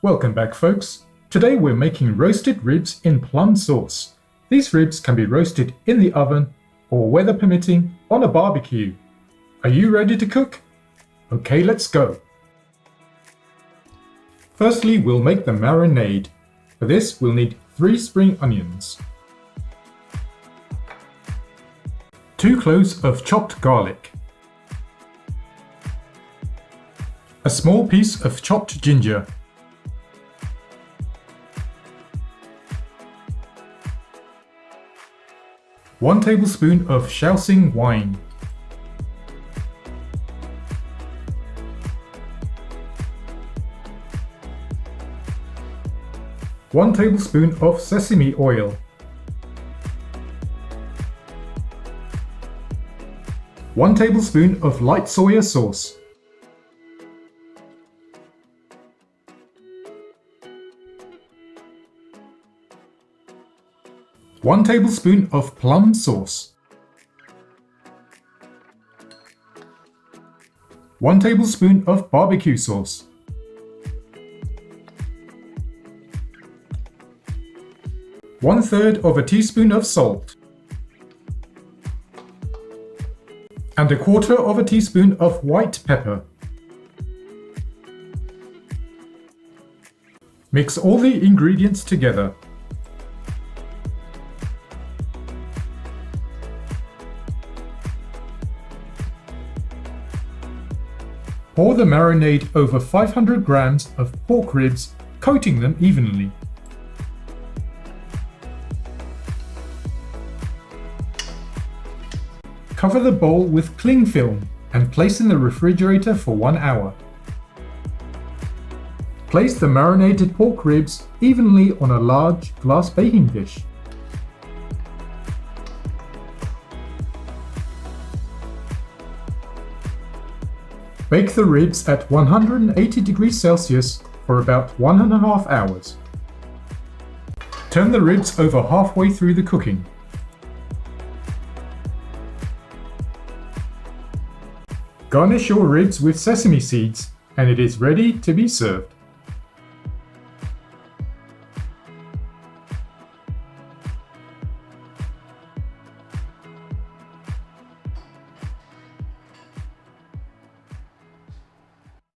Welcome back, folks. Today we're making roasted ribs in plum sauce. These ribs can be roasted in the oven or, weather permitting, on a barbecue. Are you ready to cook? Okay, let's go. Firstly, we'll make the marinade. For this, we'll need 3 spring onions, 2 cloves of chopped garlic, a small piece of chopped ginger, 1 tablespoon of Shaoxing wine, 1 tablespoon of sesame oil, 1 tablespoon of light soy sauce, 1 tablespoon of plum sauce, 1 tablespoon of barbecue sauce, 1/3 teaspoon of salt, and 1/4 teaspoon of white pepper. Mix all the ingredients together. Pour the marinade over 500 grams of pork ribs, coating them evenly. Cover the bowl with cling film and place in the refrigerator for 1 hour. Place the marinated pork ribs evenly on a large glass baking dish. Bake the ribs at 180 degrees Celsius for about 1.5 hours. Turn the ribs over halfway through the cooking. Garnish your ribs with sesame seeds and it is ready to be served.